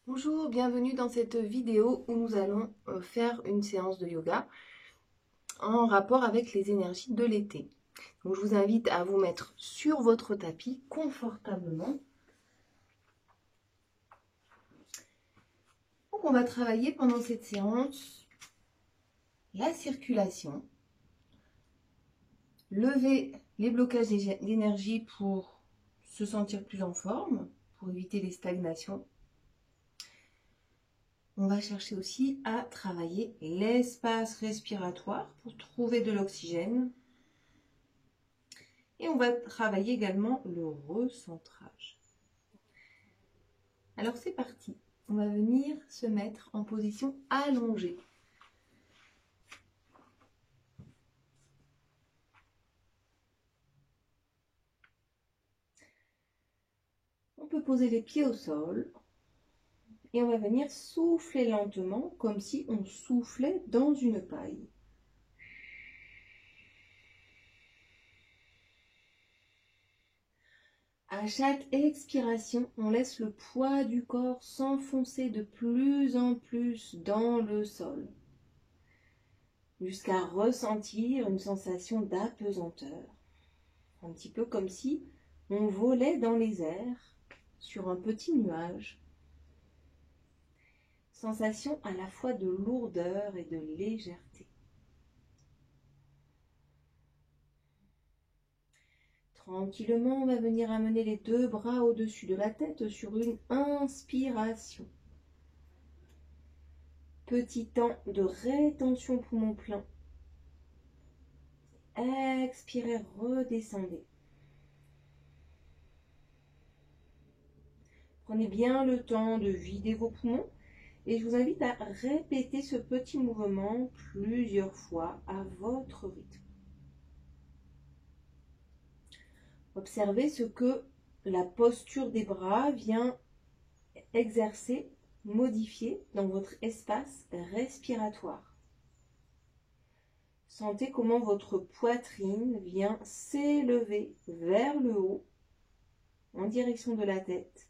Bonjour, bienvenue dans cette vidéo où nous allons faire une séance de yoga en rapport avec les énergies de l'été. Donc, je vous invite à vous mettre sur votre tapis confortablement. Donc, on va travailler pendant cette séance la circulation, lever les blocages d'énergie pour se sentir plus en forme, pour éviter les stagnations. On va chercher aussi à travailler l'espace respiratoire pour trouver de l'oxygène. Et on va travailler également le recentrage. Alors c'est parti. On va venir se mettre en position allongée. On peut poser les pieds au sol. Et on va venir souffler lentement comme si on soufflait dans une paille. À chaque expiration, on laisse le poids du corps s'enfoncer de plus en plus dans le sol, jusqu'à ressentir une sensation d'apesanteur. Un petit peu comme si on volait dans les airs sur un petit nuage. Sensation à la fois de lourdeur et de légèreté. Tranquillement, on va venir amener les deux bras au-dessus de la tête sur une inspiration. Petit temps de rétention poumon plein. Expirez, redescendez. Prenez bien le temps de vider vos poumons et je vous invite à répéter ce petit mouvement plusieurs fois à votre rythme. Observez ce que la posture des bras vient exercer, modifier dans votre espace respiratoire. Sentez comment votre poitrine vient s'élever vers le haut en direction de la tête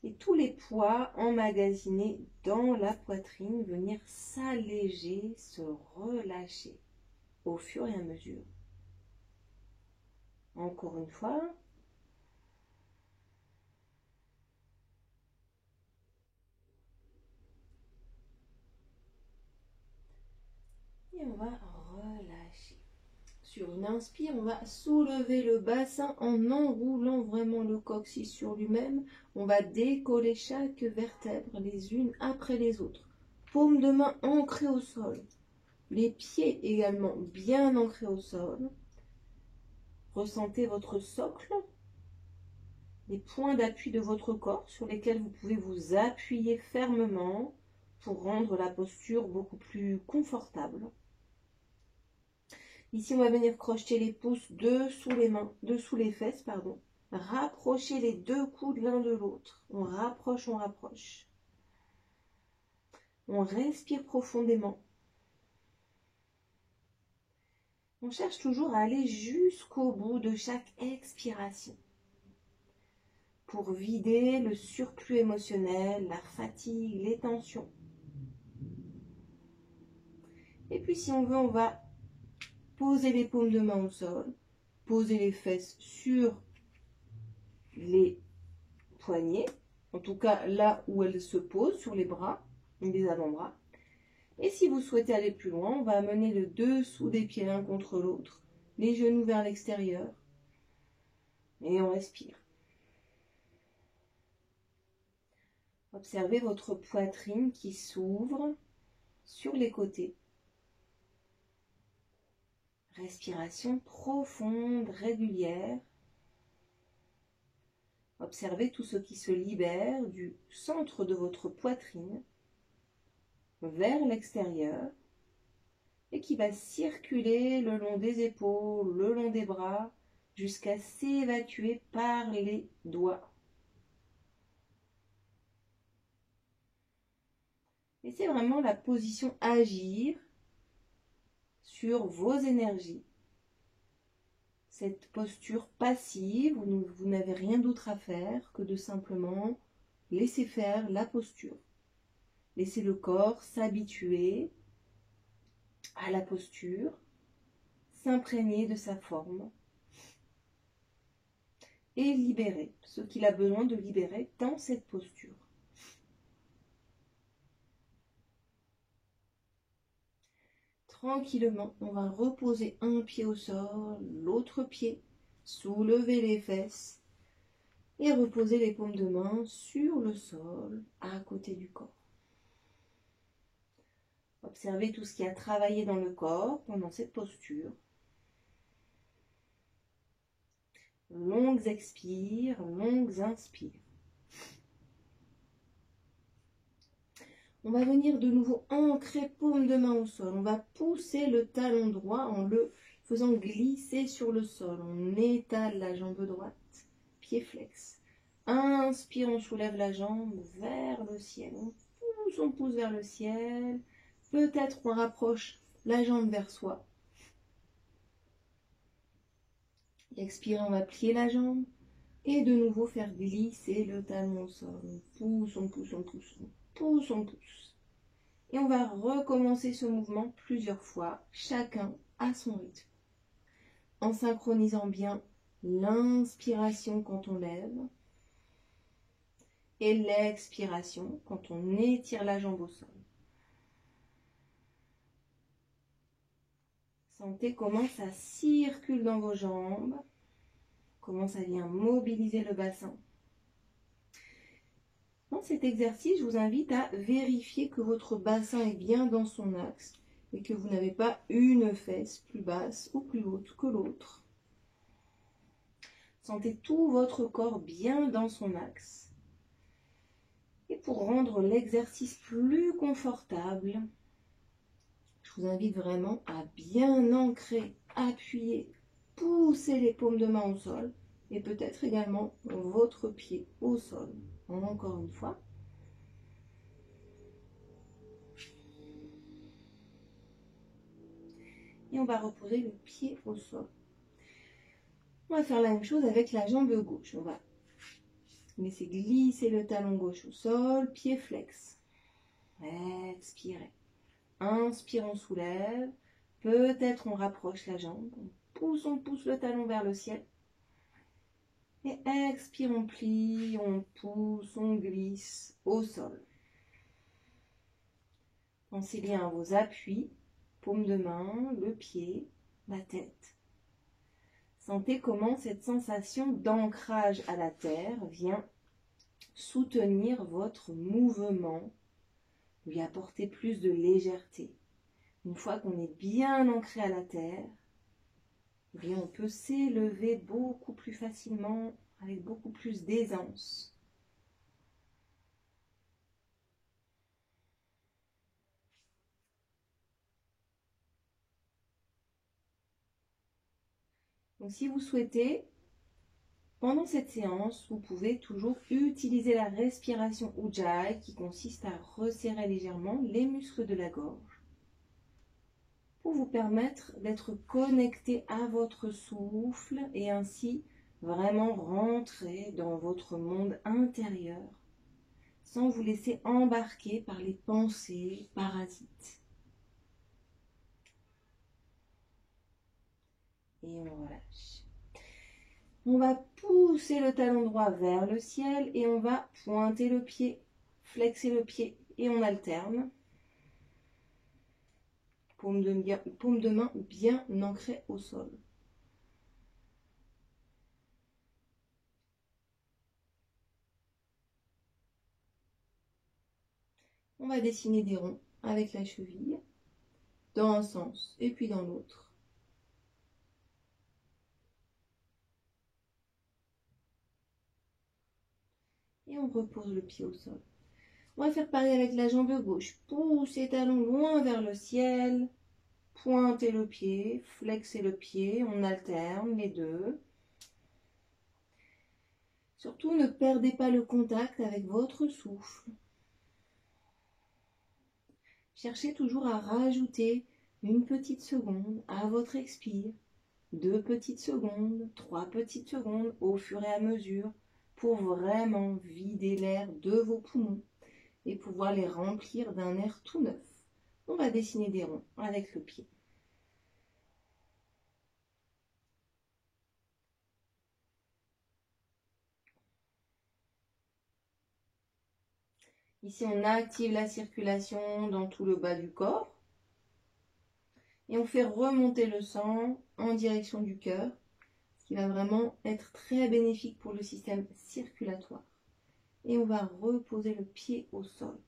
et tous les poids emmagasinés dans la poitrine venir s'alléger, se relâcher au fur et à mesure. Encore une fois. Et on va relâcher. Sur une inspire, on va soulever le bassin en enroulant vraiment le coccyx sur lui-même. On va décoller chaque vertèbre les unes après les autres. Paume de main ancrée au sol. Les pieds également bien ancrés au sol. Ressentez votre socle, les points d'appui de votre corps sur lesquels vous pouvez vous appuyer fermement pour rendre la posture beaucoup plus confortable. Ici, on va venir crocheter les pouces dessous les mains, dessous les fesses, pardon. Rapprocher les deux coudes l'un de l'autre. On rapproche, on rapproche. On respire profondément. On cherche toujours à aller jusqu'au bout de chaque expiration pour vider le surplus émotionnel, la fatigue, les tensions. Et puis si on veut, on va poser les paumes de main au sol, poser les fesses sur les poignets, en tout cas là où elles se posent, sur les bras, les avant-bras. Et si vous souhaitez aller plus loin, on va amener le dessous des pieds l'un contre l'autre, les genoux vers l'extérieur, et on respire. Observez votre poitrine qui s'ouvre sur les côtés. Respiration profonde, régulière. Observez tout ce qui se libère du centre de votre poitrine vers l'extérieur et qui va circuler le long des épaules, le long des bras, jusqu'à s'évacuer par les doigts. Et c'est vraiment la position agir sur vos énergies. Cette posture passive où vous n'avez rien d'autre à faire que de simplement laissez faire la posture. Laissez le corps s'habituer à la posture, s'imprégner de sa forme et libérer ce qu'il a besoin de libérer dans cette posture. Tranquillement, on va reposer un pied au sol, l'autre pied, soulever les fesses et reposer les paumes de main sur le sol à côté du corps. Observez tout ce qui a travaillé dans le corps pendant cette posture. Longues expires, longues inspires. On va venir de nouveau ancrer paume de main au sol. On va pousser le talon droit en le faisant glisser sur le sol. On étale la jambe droite, pied flex. Inspire, on soulève la jambe vers le ciel. On pousse vers le ciel. Peut-être on rapproche la jambe vers soi. Expire, on va plier la jambe. Et de nouveau faire glisser le talon au sol. On pousse, on pousse, on pousse, on pousse, on pousse. Et on va recommencer ce mouvement plusieurs fois, chacun à son rythme. En synchronisant bien l'inspiration quand on lève et l'expiration quand on étire la jambe au sol. Sentez comment ça circule dans vos jambes, comment ça vient mobiliser le bassin. Dans cet exercice, je vous invite à vérifier que votre bassin est bien dans son axe et que vous n'avez pas une fesse plus basse ou plus haute que l'autre. Sentez tout votre corps bien dans son axe. Et pour rendre l'exercice plus confortable, je vous invite vraiment à bien ancrer, appuyer, pousser les paumes de main au sol et peut-être également votre pied au sol. Encore une fois. Et on va reposer le pied au sol. On va faire la même chose avec la jambe gauche. On va laisser glisser le talon gauche au sol, pied flex. Expirez. Inspire, on soulève. Peut-être on rapproche la jambe. On pousse le talon vers le ciel. Et expire, on plie, on pousse, on glisse au sol. Pensez bien à vos appuis, paume de main, le pied, la tête. Sentez comment cette sensation d'ancrage à la terre vient soutenir votre mouvement, lui apporter plus de légèreté. Une fois qu'on est bien ancré à la terre, eh bien on peut s'élever beaucoup plus facilement, avec beaucoup plus d'aisance. Donc si vous souhaitez, pendant cette séance, vous pouvez toujours utiliser la respiration Ujjayi qui consiste à resserrer légèrement les muscles de la gorge pour vous permettre d'être connecté à votre souffle et ainsi vraiment rentrer dans votre monde intérieur sans vous laisser embarquer par les pensées parasites. Et on relâche. On va pousser le talon droit vers le ciel et on va pointer le pied, flexer le pied et on alterne. Paume de main bien ancrée au sol. On va dessiner des ronds avec la cheville dans un sens et puis dans l'autre. Et on repose le pied au sol. On va faire pareil avec la jambe gauche. Poussez les talons loin vers le ciel. Pointez le pied, flexez le pied. On alterne les deux. Surtout, ne perdez pas le contact avec votre souffle. Cherchez toujours à rajouter une petite seconde à votre expire. 2 petites secondes, 3 petites secondes au fur et à mesure pour vraiment vider l'air de vos poumons et pouvoir les remplir d'un air tout neuf. On va dessiner des ronds avec le pied. Ici, on active la circulation dans tout le bas du corps. Et on fait remonter le sang en direction du cœur, ce qui va vraiment être très bénéfique pour le système circulatoire. Et on va reposer le pied au sol.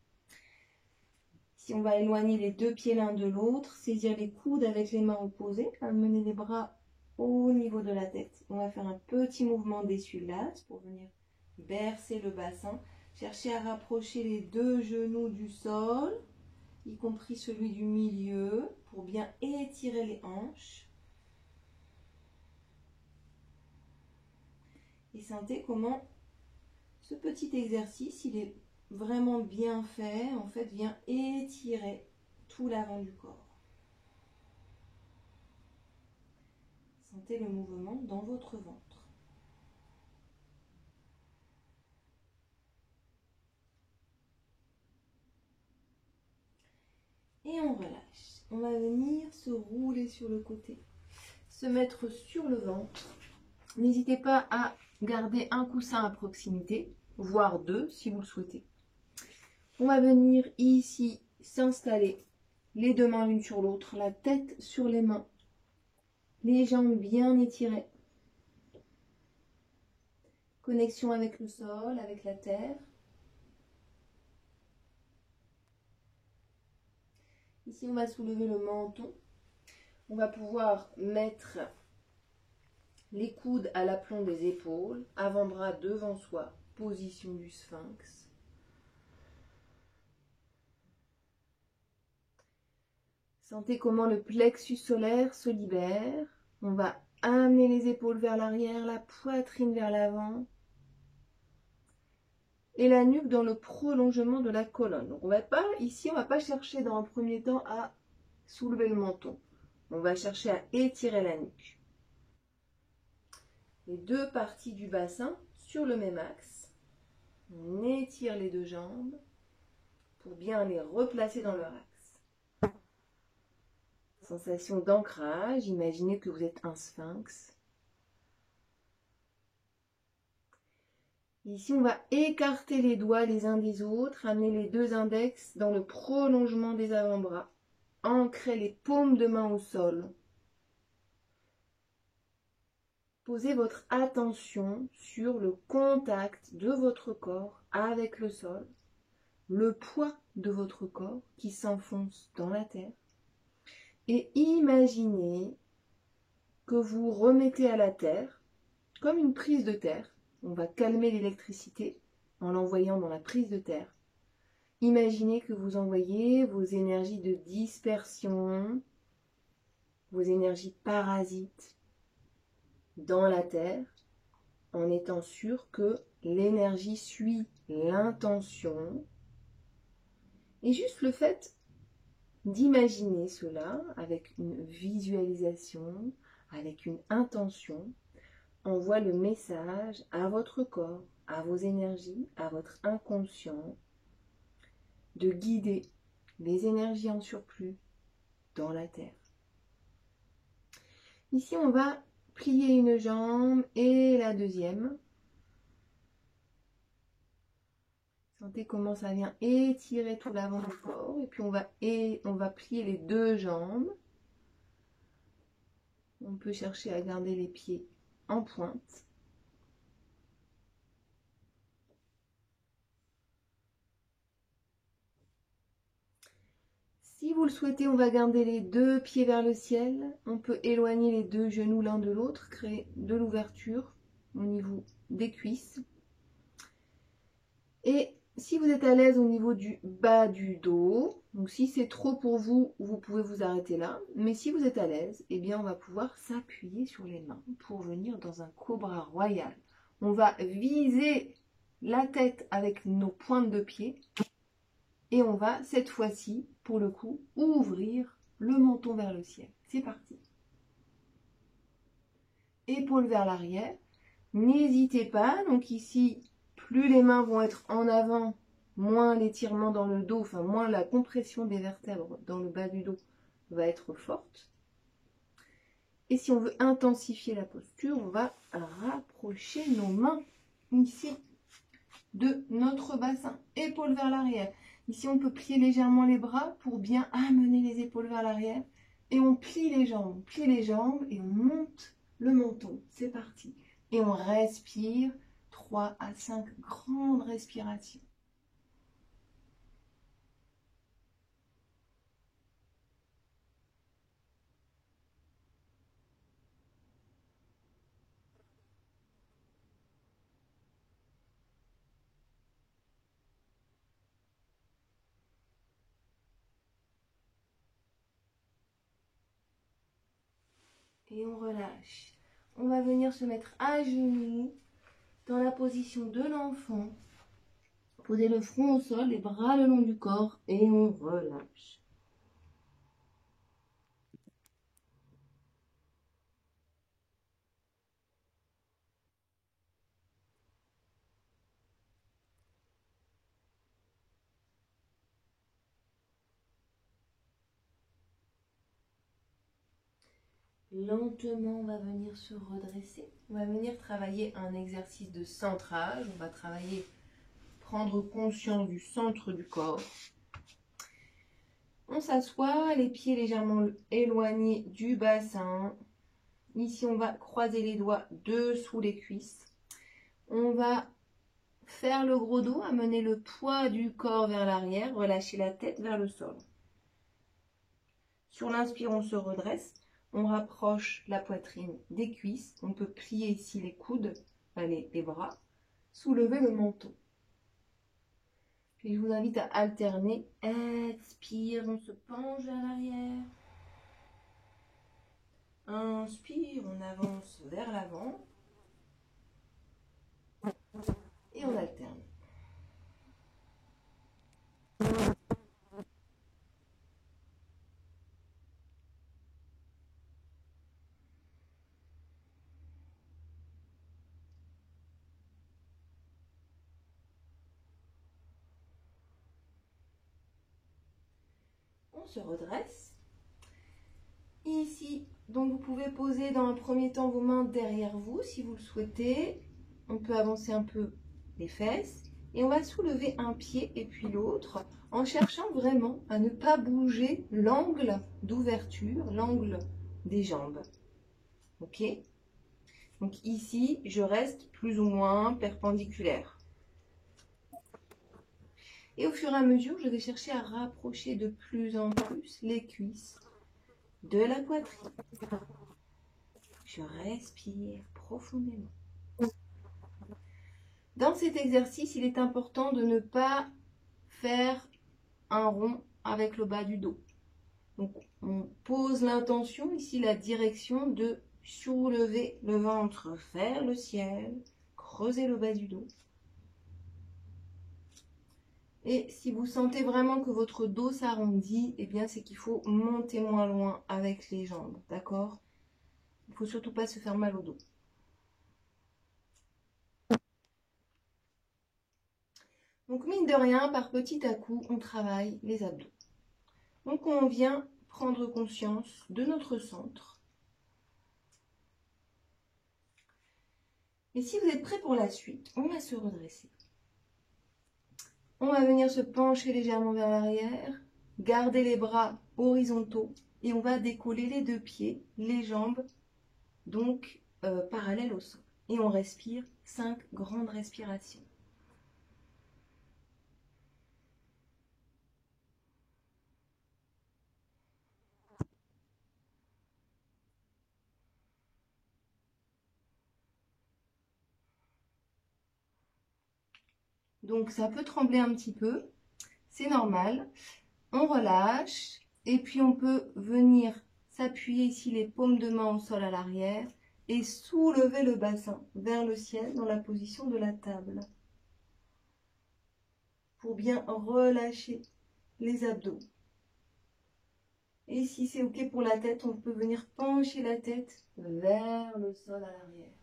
Ici, on va éloigner les deux pieds l'un de l'autre, saisir les coudes avec les mains opposées, amener les bras au niveau de la tête. On va faire un petit mouvement d'essuie-glace pour venir bercer le bassin. Cherchez à rapprocher les deux genoux du sol, y compris celui du milieu, pour bien étirer les hanches. Et sentez comment ce petit exercice, il est vraiment bien fait, en fait, vient étirer tout l'avant du corps. Sentez le mouvement dans votre ventre. Et on relâche. On va venir se rouler sur le côté, se mettre sur le ventre. N'hésitez pas à garder un coussin à proximité, voire deux si vous le souhaitez. On va venir ici s'installer, les deux mains l'une sur l'autre, la tête sur les mains, les jambes bien étirées. Connexion avec le sol, avec la terre. Ici, on va soulever le menton. On va pouvoir mettre les coudes à l'aplomb des épaules, avant-bras devant soi, position du sphinx. Sentez comment le plexus solaire se libère. On va amener les épaules vers l'arrière, la poitrine vers l'avant. Et la nuque dans le prolongement de la colonne. Donc on va pas chercher dans un premier temps à soulever le menton. On va chercher à étirer la nuque. Les deux parties du bassin sur le même axe. On étire les deux jambes pour bien les replacer dans leur axe. Sensation d'ancrage. Imaginez que vous êtes un sphinx. Ici, on va écarter les doigts les uns des autres, amener les deux index dans le prolongement des avant-bras. Ancrez les paumes de main au sol. Posez votre attention sur le contact de votre corps avec le sol, le poids de votre corps qui s'enfonce dans la terre. Et imaginez que vous remettez à la terre comme une prise de terre. On va calmer l'électricité en l'envoyant dans la prise de terre. Imaginez que vous envoyez vos énergies de dispersion, vos énergies parasites dans la terre, en étant sûr que l'énergie suit l'intention. Et juste le fait d'imaginer cela avec une visualisation, avec une intention, envoie le message à votre corps, à vos énergies, à votre inconscient, de guider les énergies en surplus dans la terre. Ici, on va plier une jambe et la deuxième. Sentez comment ça vient étirer tout l'avant du corps. Et puis, on va plier les deux jambes. On peut chercher à garder les pieds en pointe. Si vous le souhaitez, on va garder les deux pieds vers le ciel. On peut éloigner les deux genoux l'un de l'autre, créer de l'ouverture au niveau des cuisses. Et si vous êtes à l'aise au niveau du bas du dos, donc si c'est trop pour vous, vous pouvez vous arrêter là. Mais si vous êtes à l'aise, eh bien on va pouvoir s'appuyer sur les mains pour venir dans un cobra royal. On va viser la tête avec nos pointes de pied. Et on va, cette fois-ci, pour le coup, ouvrir le menton vers le ciel. C'est parti. Épaules vers l'arrière. N'hésitez pas, donc ici, plus les mains vont être en avant, moins l'étirement dans le dos, enfin moins la compression des vertèbres dans le bas du dos va être forte. Et si on veut intensifier la posture, on va rapprocher nos mains ici de notre bassin, épaules vers l'arrière. Ici, on peut plier légèrement les bras pour bien amener les épaules vers l'arrière. Et on plie les jambes et on monte le menton. C'est parti. Et on respire 3 à 5 grandes respirations. Et on relâche. On va venir se mettre à genoux dans la position de l'enfant. Posez le front au sol, les bras le long du corps et on relâche. Lentement, on va venir se redresser. On va venir travailler un exercice de centrage. On va travailler, prendre conscience du centre du corps. On s'assoit, les pieds légèrement éloignés du bassin. Ici, on va croiser les doigts dessous les cuisses. On va faire le gros dos, amener le poids du corps vers l'arrière, relâcher la tête vers le sol. Sur l'inspire, on se redresse. On rapproche la poitrine des cuisses. On peut plier ici les coudes, les bras. Soulever le menton. Puis je vous invite à alterner. Expire, on se penche vers l'arrière. Inspire, on avance vers l'avant. Et on alterne. On se redresse. Ici, donc vous pouvez poser dans un premier temps vos mains derrière vous si vous le souhaitez. On peut avancer un peu les fesses. Et on va soulever un pied et puis l'autre en cherchant vraiment à ne pas bouger l'angle d'ouverture, l'angle des jambes. Ok? Donc ici, je reste plus ou moins perpendiculaire. Et au fur et à mesure, je vais chercher à rapprocher de plus en plus les cuisses de la poitrine. Je respire profondément. Dans cet exercice, il est important de ne pas faire un rond avec le bas du dos. Donc, on pose l'intention, ici la direction de soulever le ventre vers le ciel, creuser le bas du dos. Et si vous sentez vraiment que votre dos s'arrondit, eh bien c'est qu'il faut monter moins loin avec les jambes, d'accord? Il ne faut surtout pas se faire mal au dos. Donc mine de rien, par petit à coup, on travaille les abdos. Donc on vient prendre conscience de notre centre. Et si vous êtes prêts pour la suite, on va se redresser. On va venir se pencher légèrement vers l'arrière, garder les bras horizontaux et on va décoller les deux pieds, les jambes, donc parallèles au sol. Et on respire 5 grandes respirations. Donc ça peut trembler un petit peu, c'est normal. On relâche et puis on peut venir s'appuyer ici les paumes de main au sol à l'arrière et soulever le bassin vers le ciel dans la position de la table. Pour bien relâcher les abdos. Et si c'est ok pour la tête, on peut venir pencher la tête vers le sol à l'arrière.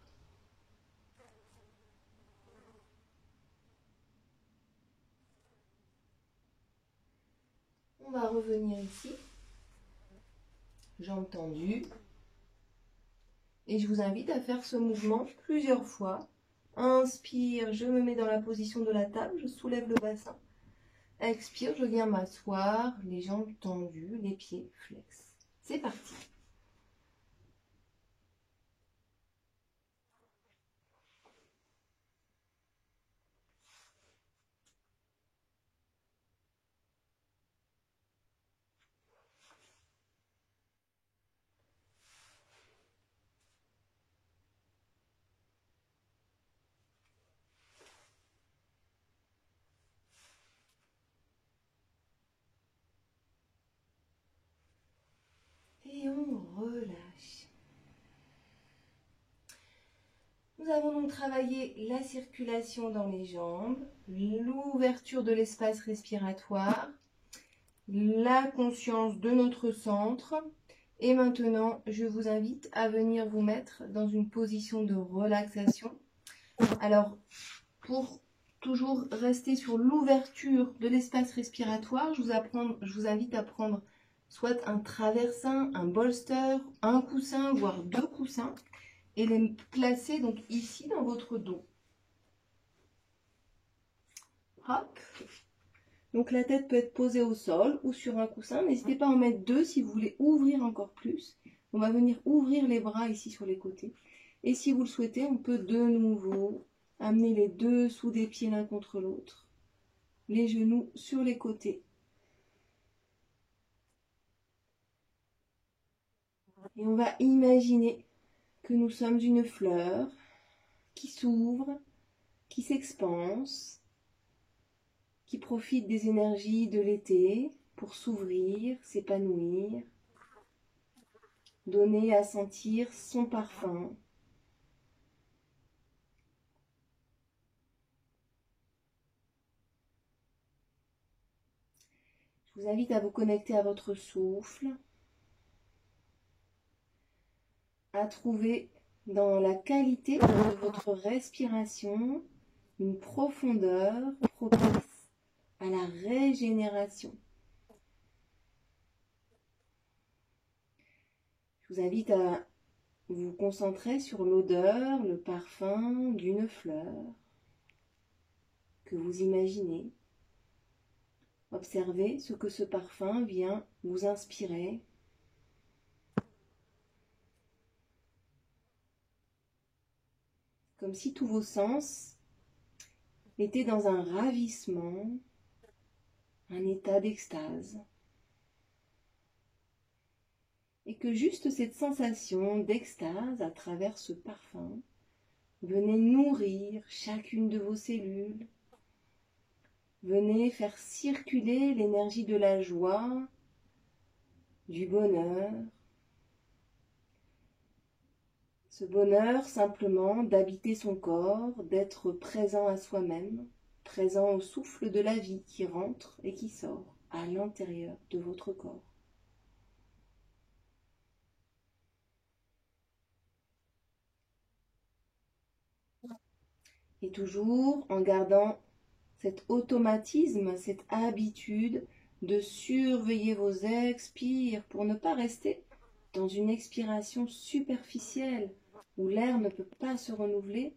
On va revenir ici, jambes tendues. Et je vous invite à faire ce mouvement plusieurs fois. Inspire, je me mets dans la position de la table, je soulève le bassin. Expire, je viens m'asseoir, les jambes tendues, les pieds flex. C'est parti. Et on relâche. Nous avons donc travaillé la circulation dans les jambes, l'ouverture de l'espace respiratoire, la conscience de notre centre. Et maintenant, je vous invite à venir vous mettre dans une position de relaxation. Alors, pour toujours rester sur l'ouverture de l'espace respiratoire, je vous invite à prendre soit un traversin, un bolster, un coussin, voire 2 coussins, et les placer donc ici dans votre dos. Hop. Donc la tête peut être posée au sol ou sur un coussin. N'hésitez pas à en mettre 2 si vous voulez ouvrir encore plus. On va venir ouvrir les bras ici sur les côtés. Et si vous le souhaitez, on peut de nouveau amener les dessous des pieds l'un contre l'autre. Les genoux sur les côtés. Et on va imaginer que nous sommes une fleur qui s'ouvre, qui s'expanse, qui profite des énergies de l'été pour s'ouvrir, s'épanouir, donner à sentir son parfum. Je vous invite à vous connecter à votre souffle, à trouver dans la qualité de votre respiration une profondeur propice à la régénération. Je vous invite à vous concentrer sur l'odeur, le parfum d'une fleur que vous imaginez. Observez ce que ce parfum vient vous inspirer. Comme si tous vos sens étaient dans un ravissement, un état d'extase. Et que juste cette sensation d'extase à travers ce parfum venait nourrir chacune de vos cellules, venez faire circuler l'énergie de la joie, du bonheur. Ce bonheur simplement d'habiter son corps, d'être présent à soi-même, présent au souffle de la vie qui rentre et qui sort à l'intérieur de votre corps. Et toujours en gardant cet automatisme, cette habitude de surveiller vos expires pour ne pas rester dans une expiration superficielle où l'air ne peut pas se renouveler.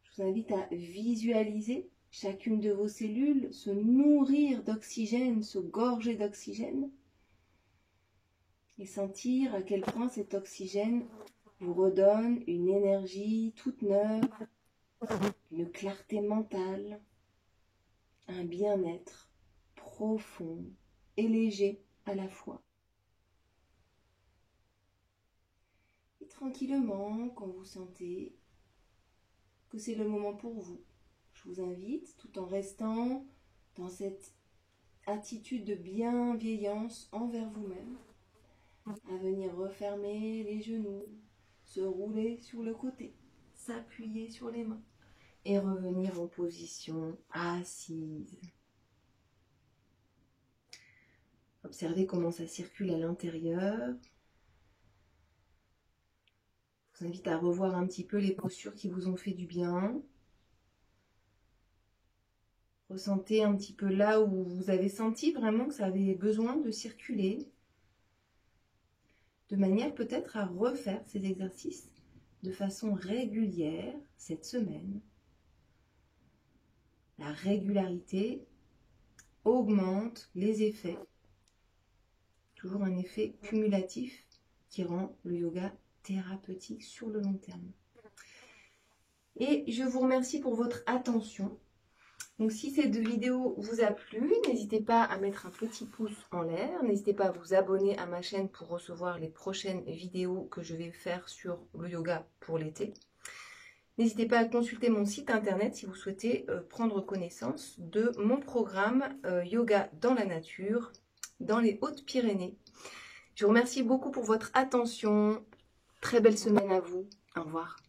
Je vous invite à visualiser chacune de vos cellules se nourrir d'oxygène, se gorger d'oxygène et sentir à quel point cet oxygène vous redonne une énergie toute neuve, une clarté mentale, un bien-être profond et léger à la fois. Et tranquillement, quand vous sentez que c'est le moment pour vous, je vous invite, tout en restant dans cette attitude de bienveillance envers vous-même, à venir refermer les genoux, se rouler sur le côté, s'appuyer sur les mains et revenir en position assise. Observez comment ça circule à l'intérieur. Je vous invite à revoir un petit peu les postures qui vous ont fait du bien. Ressentez un petit peu là où vous avez senti vraiment que ça avait besoin de circuler, de manière peut-être à refaire ces exercices de façon régulière cette semaine. La régularité augmente les effets. Toujours un effet cumulatif qui rend le yoga thérapeutique sur le long terme. Et je vous remercie pour votre attention. Donc si cette vidéo vous a plu, n'hésitez pas à mettre un petit pouce en l'air. N'hésitez pas à vous abonner à ma chaîne pour recevoir les prochaines vidéos que je vais faire sur le yoga pour l'été. N'hésitez pas à consulter mon site internet si vous souhaitez prendre connaissance de mon programme Yoga dans la nature dans les Hautes-Pyrénées. Je vous remercie beaucoup pour votre attention. Très belle semaine à vous. Au revoir.